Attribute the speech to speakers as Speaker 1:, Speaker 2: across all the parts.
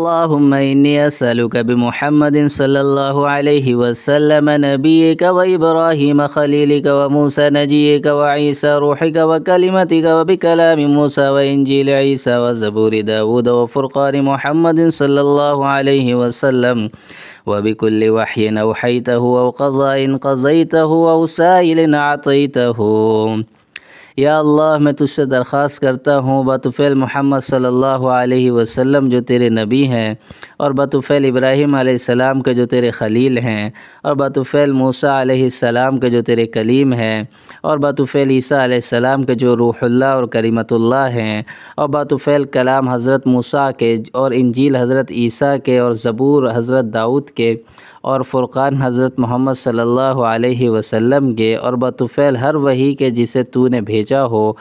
Speaker 1: اللهم إني أسألك بمحمد صلى الله عليه وسلم نبيك وإبراهيم خليلك وموسى نجيك وعيسى روحك وكلمتك وبكلام موسى وإنجيل عيسى وزبور داود وفرقان محمد صلى الله عليه وسلم وبكل وحي أوحيته أو قضاء قضيته أو سائل أعطيته۔ یا اللہ میں تجھ سے درخواست کرتا ہوں بطفیل محمد صلی اللہ علیہ وسلم جو تیرے نبی ہیں، اور بطفیل ابراہیم علیہ السلام کے جو تیرے خلیل ہیں، اور بطفیل موسیٰ علیہ السلام کے جو تیرے کلیم ہیں، اور بطفیل عیسیٰ علیہ السلام کے جو روح اللہ اور کلمت اللہ ہیں، اور بطفیل کلام حضرت موسیٰ کے اور انجیل حضرت عیسیٰ کے اور زبور حضرت داؤد کے اور فرقان حضرت محمد صلی اللہ علیہ وسلم کے، اور بطفیل ہر وحی کے جسے تو نے بھیجا ہو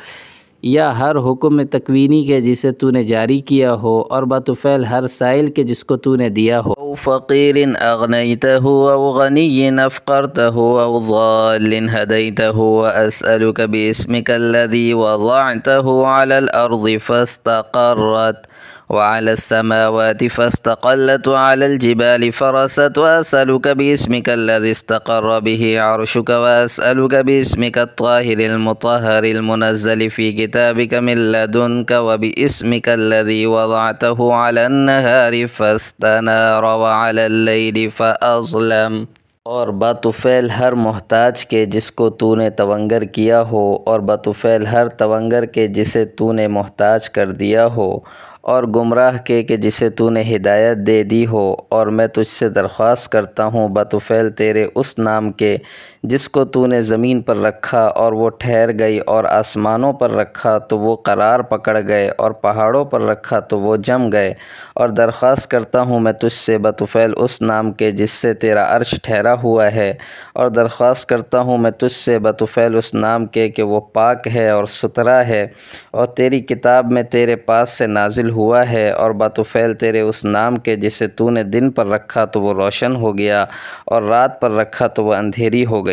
Speaker 1: یا ہر حکم تکوینی کے جسے تو نے جاری کیا ہو، اور بطفیل ہر سائل کے جس کو تو نے دیا ہو، او فقیر اغنیتہ او غنی افقرتہ او ضال ہدیتہ واسألک باسمک الذی وضعتہ علی الارض فاستقرت وعلى السماوات فاستقلت وعلى الجبال فرست وأسألك باسمك الذي استقر به عرشك وأسألك باسمك الطاهر المطهر المنزل في كتابك من لدنك وباسمك الذي وضعته على النهار فاستنار وعلى الليل فأظلم۔ اور بطفیل ہر محتاج کے جس کو تو نے تونگر کیا ہو، اور بطفیل ہر تونگر کے جسے تو نے محتاج کر دیا ہو، اور گمراہ کے جسے تو نے ہدایت دے دی ہو، اور میں تجھ سے درخواست کرتا ہوں بطفیل تیرے اس نام کے جس کو تو نے زمین پر رکھا اور وہ ٹھہر گئی، اور آسمانوں پر رکھا تو وہ قرار پکڑ گئے، اور پہاڑوں پر رکھا تو وہ جم گئے، اور درخواست کرتا ہوں میں تجھ سے بطفیل اس نام کے جس سے تیرا عرش ٹھہرا ہوا ہے، اور درخواست کرتا ہوں میں تجھ سے بطفیل اس نام کے کہ وہ پاک ہے اور ستھرا ہے، اور تیری کتاب میں تیرے پاس سے نازل ہوا ہے، اور بطفیل تیرے اس نام کے جسے تو نے دن پر رکھا تو وہ روشن ہو گیا، اور رات پر رکھا تو وہ اندھیری ہو گئی۔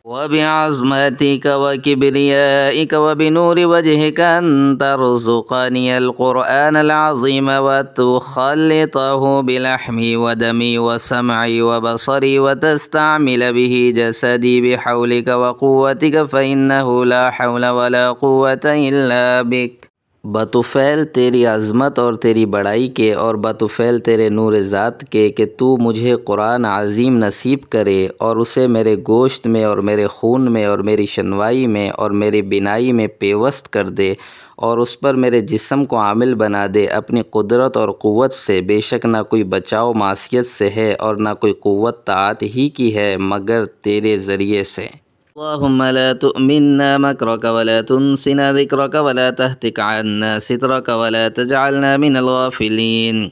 Speaker 1: وَبِعَظْمَتِكَ وَكِبْرِيَائِكَ وَبِنُورِ وَجْهِكَ أَن تَرْزُقَنِيَ الْقُرْآنَ الْعَظِيمَ وَتُخَلِّطَهُ بِلَحْمِي وَدَمِي وَسَمْعِي وَبَصَرِي وَتَسْتَعْمِلَ بِهِ جَسَدِي بِحَوْلِكَ وَقُوَّتِكَ فَإِنَّهُ لَا حَوْلَ وَلَا قُوَّةَ إِلَّا بِكَ۔ بطفیل تیری عظمت اور تیری بڑائی کے، اور بطفیل تیرے نور ذات کے کہ تو مجھے قرآن عظیم نصیب کرے، اور اسے میرے گوشت میں اور میرے خون میں اور میری شنوائی میں اور میری بینائی میں پیوست کر دے، اور اس پر میرے جسم کو عامل بنا دے اپنی قدرت اور قوت سے۔ بے شک نہ کوئی بچاؤ معصیت سے ہے اور نہ کوئی قوت طاعت ہی کی ہے مگر تیرے ذریعے سے۔ اللهم لا تؤمنا مكرك ولا تنسنا ذكرك ولا تهتك عنا سترك ولا تجعلنا من الغافلين۔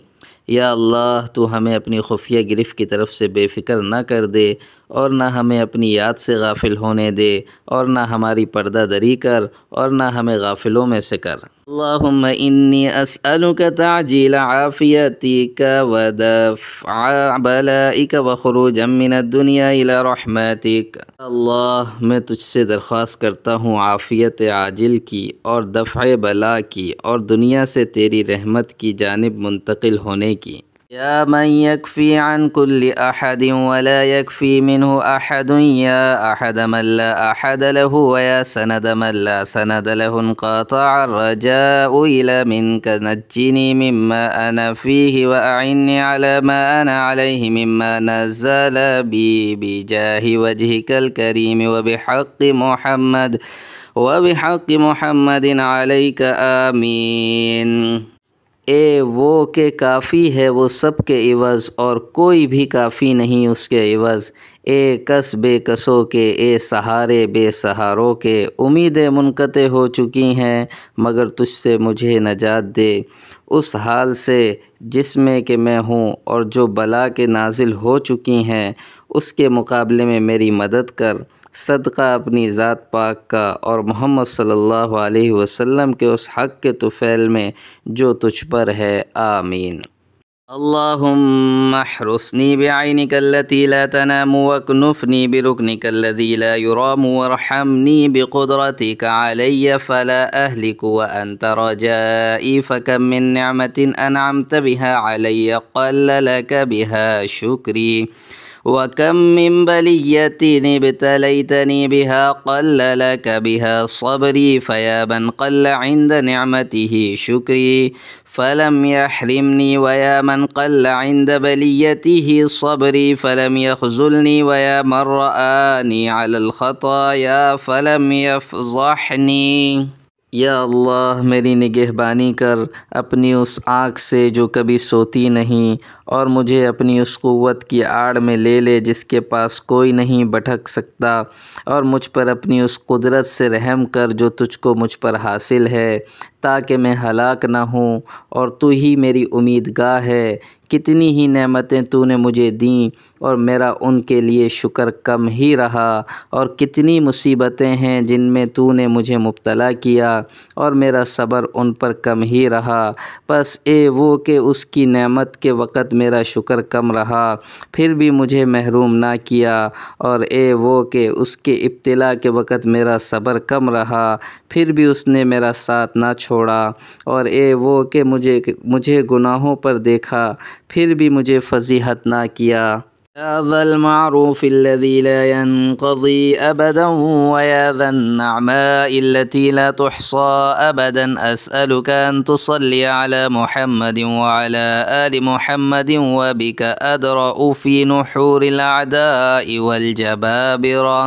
Speaker 1: یا اللہ تو ہمیں اپنی خفیہ گرفت کی طرف سے بے فکر نہ کر دے، اور نہ ہمیں اپنی یاد سے غافل ہونے دے، اور نہ ہماری پردہ دری کر، اور نہ ہمیں غافلوں میں سے کر۔ اللہم انی اسألک تعجیل عافیتک ودفع بلائک وخروجا من الدنیا الى رحمتک۔ اللہ میں تجھ سے درخواست کرتا ہوں عافیت عاجل کی اور دفع بلا کی اور دنیا سے تیری رحمت کی جانب منتقل ہونے کی۔ یا من یکفی عن کل احد ولا یکفی منہ احد، یا احد من لا احد له ویا سند من لا سند له انقاطع الرجاء الى منك نجنی مما انا فیہ واعنی على ما انا علیہ مما نزل بی بجاہ وجہک الکریم وبحق محمد علیک آمین۔ اے وہ کہ کافی ہے وہ سب کے عوض اور کوئی بھی کافی نہیں اس کے عوض، اے کس بے کسوں کے، اے سہارے بے سہاروں کے، امیدیں منقطع ہو چکی ہیں مگر تجھ سے مجھے نجات دے اس حال سے جس میں کہ میں ہوں، اور جو بلا کے نازل ہو چکی ہیں اس کے مقابلے میں میری مدد کر، صدقہ اپنی ذات پاک کا اور محمد صلی اللہ علیہ وسلم کے اس حق کے طفیل میں جو تجھ پر ہے، آمین۔ اللهم احرسني بعينك التي لا تنام واكنفني بركنك الذي لا يرام وارحمني بقدرتك علي فلا أهلك وأنت رجائي فكم من نعمة أنعمت بها علي قل لك بها شكري وكم من بلية ابتليتني بها قل لك بها صبري فيا من قل عند نعمته شكري فلم يحرمني ويا من قل عند بليته صبري فلم يخذلني ويا من رآني على الخطايا فلم يفضحني۔ یا اللہ میری نگہبانی کر اپنی اس آنکھ سے جو کبھی سوتی نہیں، اور مجھے اپنی اس قوت کی آڑ میں لے لے جس کے پاس کوئی نہیں بھٹک سکتا، اور مجھ پر اپنی اس قدرت سے رحم کر جو تجھ کو مجھ پر حاصل ہے، تاکہ میں ہلاک نہ ہوں، اور تو ہی میری امیدگاہ ہے۔ کتنی ہی نعمتیں تو نے مجھے دیں اور میرا ان کے لیے شکر کم ہی رہا، اور کتنی مصیبتیں ہیں جن میں تو نے مجھے مبتلا کیا اور میرا صبر ان پر کم ہی رہا۔ بس اے وہ کہ اس کی نعمت کے وقت میرا شکر کم رہا پھر بھی مجھے محروم نہ کیا، اور اے وہ کہ اس کے ابتلا کے وقت میرا صبر کم رہا پھر بھی اس نے میرا ساتھ نہ چھوڑا، اور اے وہ کہ مجھے گناہوں پر دیکھا پھر بھی مجھے فضیحت نہ کیا۔ يا ذا المعروف الذي لا ينقضي أبدا ويا ذا النعماء التي لا تحصى أبدا أسألك أن تصلي على محمد وعلى آل محمد وبك أدرأ في نحور الأعداء والجبابرة۔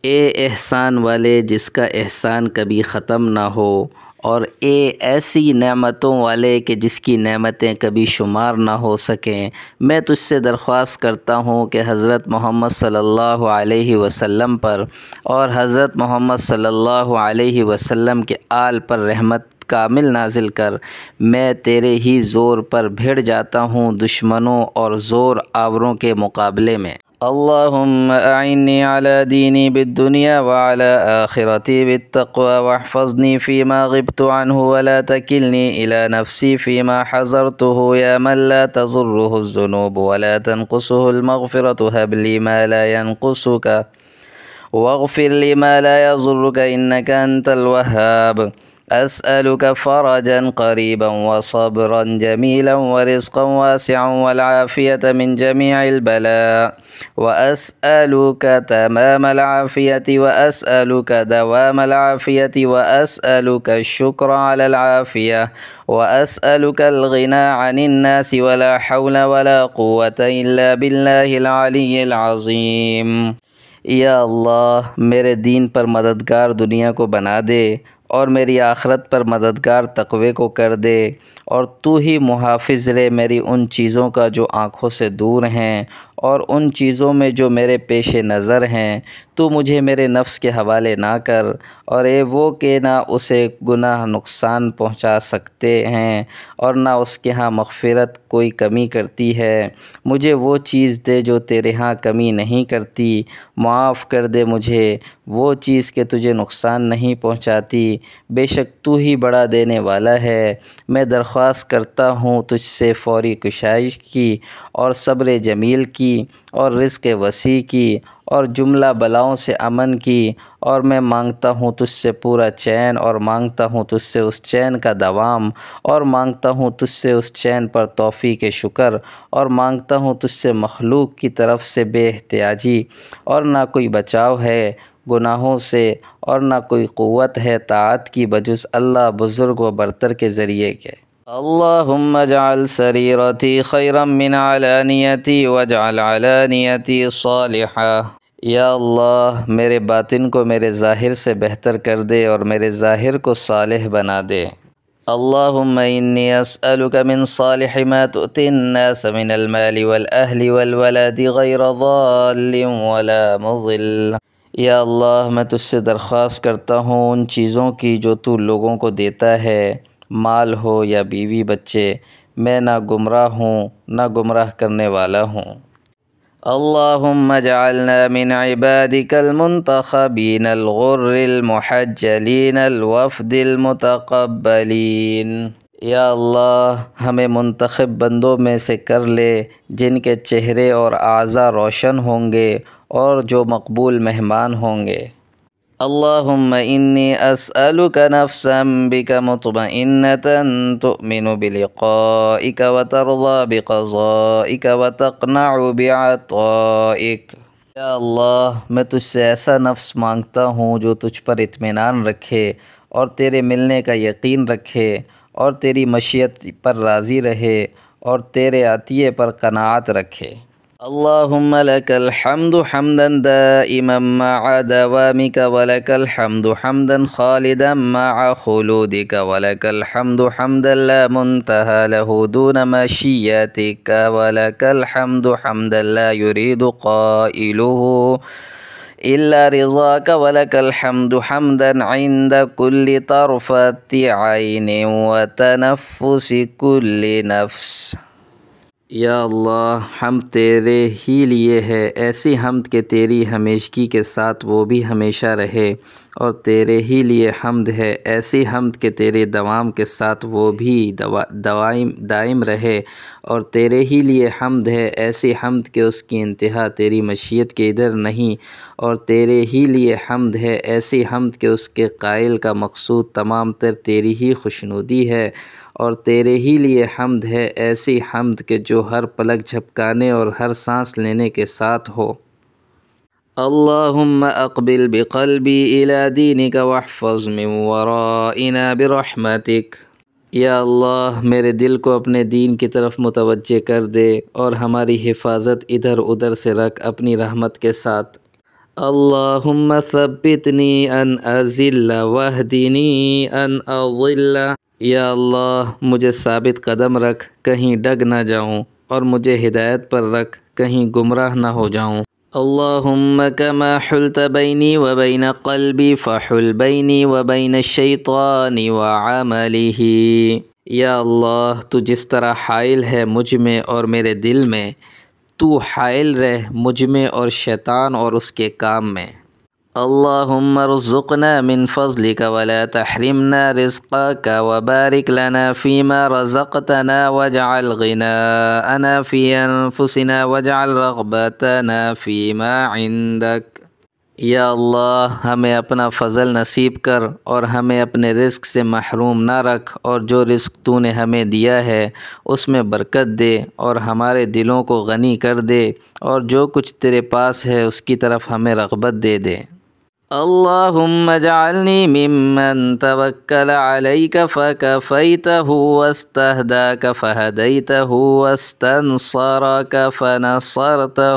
Speaker 1: اے احسان والے جس کا احسان کبھی ختم نہ ہو، اور اے ایسی نعمتوں والے کہ جس کی نعمتیں کبھی شمار نہ ہو سکیں، میں تجھ سے درخواست کرتا ہوں کہ حضرت محمد صلی اللہ علیہ وسلم پر اور حضرت محمد صلی اللہ علیہ وسلم کے آل پر رحمت کامل نازل کر۔ میں تیرے ہی زور پر بھڑ جاتا ہوں دشمنوں اور زور آوروں کے مقابلے میں۔ اللهم أعني على ديني بالدنيا وعلى آخرتي بالتقوى واحفظني فيما غبت عنه ولا تكلني إلى نفسي فيما حذرته يا من لا تضره الذنوب ولا تنقصه المغفرة هب لي ما لا ينقصك واغفر لي ما لا يضرك إنك أنت الوهاب۔ أسألك فرجا قريبا وصبرا جميلا ورزقا واسعا والعافية من جميع البلاء، وأسألك تمام العافية وأسألك دوام العافية وأسألك الشكر على العافية وأسألك الغنى عن الناس ولا حول ولا قوة إلا بالله العلي العظيم۔ یا اللہ میرے دین پر مددگار دنیا کو بنا دے اور میری آخرت پر مددگار تقوی کو کر دے، اور تو ہی محافظ رہے میری ان چیزوں کا جو آنکھوں سے دور ہیں اور ان چیزوں میں جو میرے پیش نظر ہیں۔ تو مجھے میرے نفس کے حوالے نہ کر، اور اے وہ کہ نہ اسے گناہ نقصان پہنچا سکتے ہیں اور نہ اس کے ہاں مغفرت کوئی کمی کرتی ہے۔ مجھے وہ چیز دے جو تیرے ہاں کمی نہیں کرتی، معاف کر دے مجھے وہ چیز کہ تجھے نقصان نہیں پہنچاتی۔ بے شک تو ہی بڑا دینے والا ہے۔ میں درخواست کرتا ہوں تجھ سے فوری کشائش کی اور صبر جمیل کی اور رزق وسیع کی اور جملہ بلاؤں سے امن کی، اور میں مانگتا ہوں تجھ سے پورا چین، اور مانگتا ہوں تجھ سے اس چین کا دوام، اور مانگتا ہوں تجھ سے اس چین پر توفیق شکر، اور مانگتا ہوں تجھ سے مخلوق کی طرف سے بے احتیاجی، اور نہ کوئی بچاؤ ہے گناہوں سے اور نہ کوئی قوت ہے طاعت کی بجز اللہ بزرگ و برتر کے ذریعے کے۔ اللہم اجعل سریرتی خیرا من علانیتی واجعل علانیتی صالحا۔ یا اللہ میرے باطن کو میرے ظاہر سے بہتر کر دے اور میرے ظاہر کو صالح بنا دے۔ اللہم انی اسألک من صالح ما تؤتی الناس من المال والاہل والولد غیر ضال ولا مضل۔ یا اللہ میں تجھ سے درخواست کرتا ہوں ان چیزوں کی جو تو لوگوں کو دیتا ہے، مال ہو یا بیوی بچے، میں نہ گمراہ ہوں نہ گمراہ کرنے والا ہوں۔ اللہم اجعلنا من عبادک المنتخبین الغر المحجلین الوفد المتقبلین۔ یا اللہ ہمیں منتخب بندوں میں سے کر لے جن کے چہرے اور اعضاء روشن ہوں گے اور جو مقبول مہمان ہوں گے۔ اللہم انی اسألک نفسا بک مطمئنة تؤمن بلقائک وترضى بقضائک وتقنع بعطائک۔ یا اللہ میں تجھ سے ایسا نفس مانگتا ہوں جو تجھ پر اطمینان رکھے اور تیرے ملنے کا یقین رکھے اور تیری مشیت پر راضی رہے اور تیرے عطیے پر قناعت رکھے۔ اللہم لک الحمد حمدا دائما مع دوامک ولک الحمد حمدا خالدا مع خلودک ولک الحمد حمدا لا منتہى له دون مشیتک ولک الحمد حمدا لا يريد قائله إلا رضاك ولك الحمد حمدا عند كل طرفة عين وتنفس كل نفس۔ یا اللہ ہم تیرے ہی لیے ہے، ایسی حمد کہ تیری ہمیشگی کے ساتھ وہ بھی ہمیشہ رہے، اور تیرے ہی لیے حمد ہے، ایسی حمد کہ تیرے دوام کے ساتھ وہ بھی دائم رہے، اور تیرے ہی لیے حمد ہے، ایسی حمد کہ اس کی انتہا تیری مشیت کے ادھر نہیں، اور تیرے ہی لیے حمد ہے، ایسی حمد کہ اس کے قائل کا مقصود تمام تر تیری ہی خوشنودی ہے، اور تیرے ہی لیے حمد ہے، ایسی حمد کہ جو ہر پلک جھپکانے اور ہر سانس لینے کے ساتھ ہو۔ اللہم اقبل بقلبی الی دینک واحفظ من ورائنا برحمتک۔ یا اللہ میرے دل کو اپنے دین کی طرف متوجہ کر دے اور ہماری حفاظت ادھر ادھر سے رکھ اپنی رحمت کے ساتھ۔ اللہم ثبتنی ان اضل واہدنی ان اضل۔ یا اللہ مجھے ثابت قدم رکھ، کہیں ڈگ نہ جاؤں، اور مجھے ہدایت پر رکھ، کہیں گمراہ نہ ہو جاؤں۔ اللہم کما حلت بینی و بین قلبی فحل بینی و بین الشیطان وعملہ۔ یا اللہ تو جس طرح حائل ہے مجھ میں اور میرے دل میں، تو حائل رہ مجھ میں اور شیطان اور اس کے کام میں۔ اللہم ارزقنا من فضلک ولا تحرمنا رزقک وبارک لنا فیما رزقتنا واجعل غناءنا فی انفسنا واجعل رغبتنا فیما عندک۔ یا اللہ ہمیں اپنا فضل نصیب کر اور ہمیں اپنے رزق سے محروم نہ رکھ، اور جو رزق تو نے ہمیں دیا ہے اس میں برکت دے اور ہمارے دلوں کو غنی کر دے، اور جو کچھ تیرے پاس ہے اس کی طرف ہمیں رغبت دے دے۔ اللہم اجعلنی ممن توکل علیک فکفیتہ واستہداک فہدیتہ واستنصرک فنصرتہ۔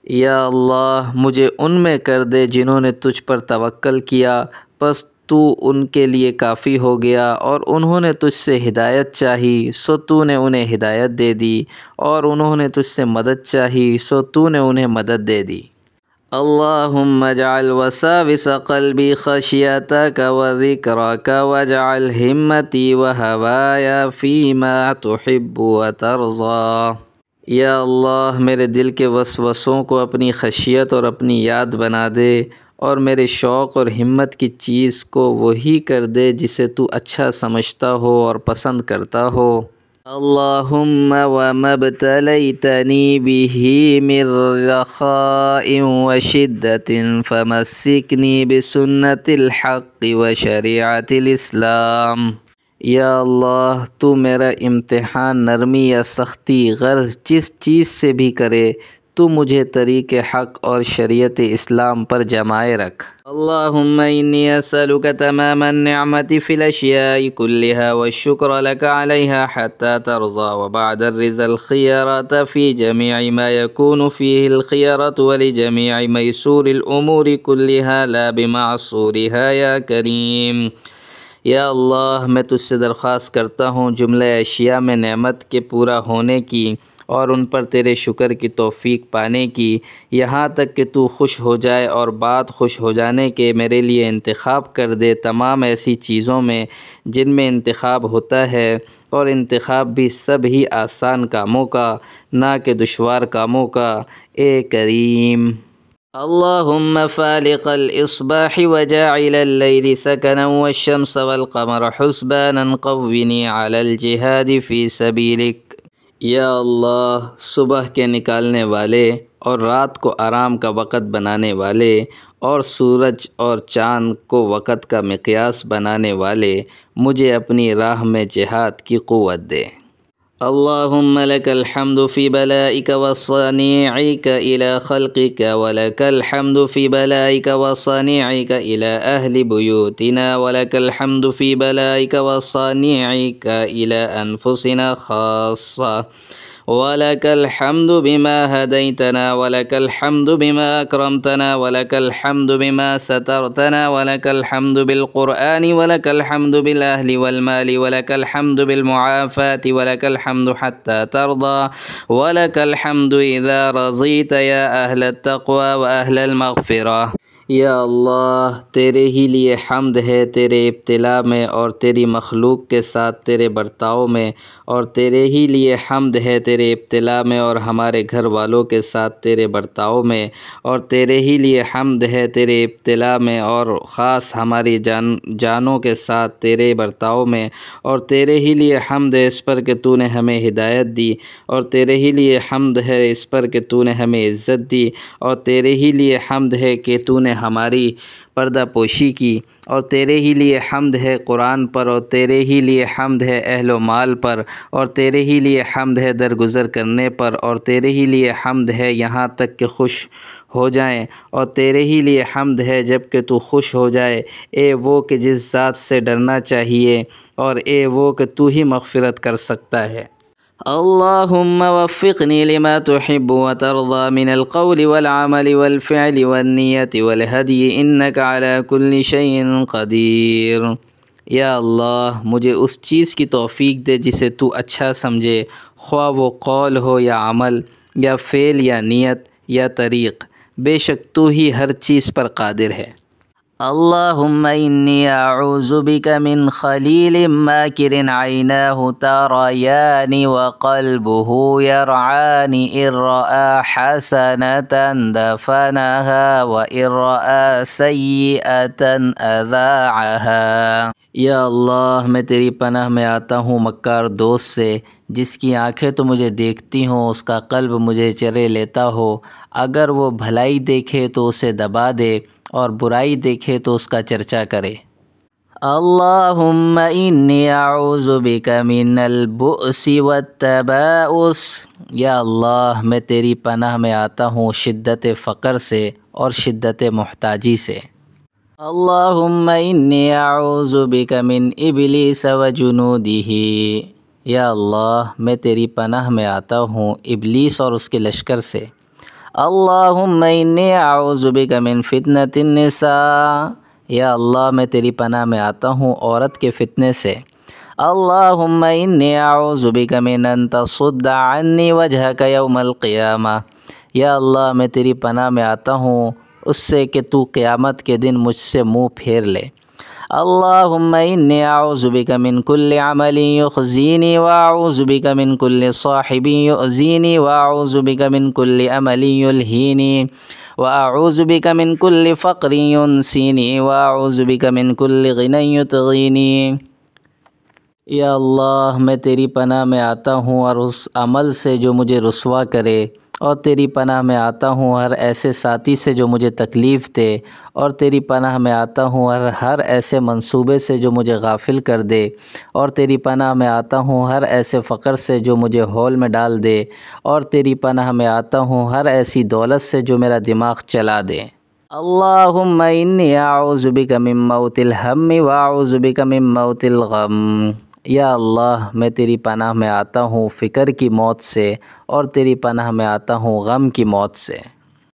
Speaker 1: یا اللہ مجھے ان میں کر دے جنہوں نے تجھ پر توکل کیا، پس تو ان کے لیے کافی ہو گیا، اور انہوں نے تجھ سے ہدایت چاہی سو تو نے انہیں ہدایت دے دی، اور انہوں نے تجھ سے مدد چاہی سو تو نے انہیں مدد دے دی۔ اللہم اجعل وساوس قلبی خشیتک وذکرک واجعل ہمتی وہوائی فیما تحب وترضی۔ یا اللہ میرے دل کے وسوسوں کو اپنی خشیت اور اپنی یاد بنا دے، اور میرے شوق اور ہمت کی چیز کو وہی کر دے جسے تو اچھا سمجھتا ہو اور پسند کرتا ہو۔ اللہم وما ابتلیتنی بہ من رخاء وشدۃ فمسکنی بسنت الحق وشریعت الاسلام۔ یا اللہ تو میرا امتحان نرمی یا سختی غرض جس چیز سے بھی کرے، تو مجھے طریق حق اور شریعت اسلام پر جمائے رکھ۔ اللہم انی اسألک تمام النعمة فی الاشیاء کلها والشکر لک علیہا حتی ترضى وبعد الرضا الخیرة فی جمیع ما یکون فیہ الخیرة ولجمیع میسور الامور کلها لا بمعصورها یا کریم۔ یا اللہ میں تجھ سے درخواست کرتا ہوں جملہ اشیاء میں نعمت کے پورا ہونے کی اور ان پر تیرے شکر کی توفیق پانے کی، یہاں تک کہ تو خوش ہو جائے اور بعد خوش ہو جانے کے میرے لیے انتخاب کر دے تمام ایسی چیزوں میں جن میں انتخاب ہوتا ہے، اور انتخاب بھی سب ہی آسان کاموں کا، نہ کہ دشوار کاموں کا، اے کریم۔ اللهم فالق الإصباح وجاعل الليل سكنا والشمس والقمر حسبانا قوني على الجهاد في سبيلك۔ یا اللہ، صبح کے نکالنے والے اور رات کو آرام کا وقت بنانے والے اور سورج اور چاند کو وقت کا مقیاس بنانے والے، مجھے اپنی راہ میں جہاد کی قوت دے۔ اللهم لك الحمد في بلائك وصنيعك إلى خلقك، ولك الحمد في بلائك وصنيعك إلى أهل بيوتنا، ولك الحمد في بلائك وصنيعك إلى أنفسنا خاصة، ولك الحمد بما هديتنا، ولك الحمد بما أكرمتنا، ولك الحمد بما سترتنا، ولك الحمد بالقرآن، ولك الحمد بالأهل والمال، ولك الحمد بالمعافاة، ولك الحمد حتى ترضى، ولك الحمد إذا رضيت يا أهل التقوى وأهل المغفرة۔ یا اللہ، تیرے ہی لیے حمد ہے تیرے ابتلا میں اور تیری مخلوق کے ساتھ تیرے برتاؤ میں، اور تیرے ہی لیے حمد ہے تیرے ابتلا میں اور ہمارے گھر والوں کے ساتھ تیرے برتاؤ میں، اور تیرے ہی لیے حمد ہے تیرے ابتلا میں اور خاص ہماری جانوں کے ساتھ تیرے برتاؤ میں، اور تیرے ہی لیے حمد ہے اس پر کہ تو نے ہمیں ہدایت دی، اور تیرے ہی لیے حمد ہے اس پر کہ تو نے ہمیں عزت دی، اور تیرے ہی لیے حمد ہے کہ تو نے ہماری پردہ پوشی کی، اور تیرے ہی لیے حمد ہے قرآن پر، اور تیرے ہی لیے حمد ہے اہل و مال پر، اور تیرے ہی لیے حمد ہے درگزر کرنے پر، اور تیرے ہی لیے حمد ہے یہاں تک کہ خوش ہو جائیں، اور تیرے ہی لیے حمد ہے جب کہ تو خوش ہو جائے، اے وہ کہ جس ذات سے ڈرنا چاہیے، اور اے وہ کہ تو ہی مغفرت کر سکتا ہے۔ اللهم وفقني لما تحب وترضى من القول والعمل والفعل والنية والهدي إنك على كل شيء قدير۔ یا اللہ، مجھے اس چیز کی توفیق دے جسے تو اچھا سمجھے، خواہ وہ قول ہو یا عمل یا فعل یا نیت یا طریق، بے شک تو ہی ہر چیز پر قادر ہے۔ اللهم إني أعوذ بك من خليل ماكر عيناه تريان وقلبه يرعان، إن رأى حسنة دفنها وإن رأى سيئة أذاعها۔ یا اللہ، میں تیری پناہ میں آتا ہوں مکار دوست سے، جس کی آنکھیں تو مجھے دیکھتی ہوں، اس کا قلب مجھے چرے لیتا ہو، اگر وہ بھلائی دیکھے تو اسے دبا دے اور برائی دیکھے تو اس کا چرچا کرے۔ اللہم انی اعوذ بک من البؤس والتباؤس۔ یا اللہ، میں تیری پناہ میں آتا ہوں شدت فقر سے اور شدت محتاجی سے۔ اللہم انی اعوذ بک من ابلیس وجنودہ۔ یا اللہ، میں تیری پناہ میں آتا ہوں ابلیس اور اس کے لشکر سے۔ اللہم انی اعوذ بک من فتنۃ النساء۔ یا اللہ، میں تیری پناہ میں آتا ہوں عورت کے فتنے سے۔ اللہم انی اعوذ بک من ان تصد عنی وجہک یوم القیامہ۔ یا اللہ، میں تیری پناہ میں آتا ہوں اس سے کہ تو قیامت کے دن مجھ سے منہ پھیر لے۔ اللہم انی اعوذ بک من کل عمل یخزینی واعوذ بک من کل صاحب یؤذینی واعوذ بک من کل عمل یلہینی واعوذ بک من کل فقر ینسینی واعوذ بک من کل غنی یطغینی۔ یا اللہ، میں تیری پناہ میں آتا ہوں اور اس عمل سے جو مجھے رسوا کرے، اور تیری پناہ میں آتا ہوں ہر ایسے ساتھی سے جو مجھے تکلیف دے، اور تیری پناہ میں آتا ہوں ہر ایسے منصوبے سے جو مجھے غافل کر دے، اور تیری پناہ میں آتا ہوں ہر ایسے فقر سے جو مجھے ہول میں ڈال دے، اور تیری پناہ میں آتا ہوں ہر ایسی دولت سے جو میرا دماغ چلا دے۔ اللہم انی اعوذ بک من موت الہم واعوذ بک من موت الغم۔ یا اللہ، میں تیری پناہ میں آتا ہوں فکر کی موت سے، اور تیری پناہ میں آتا ہوں غم کی موت سے۔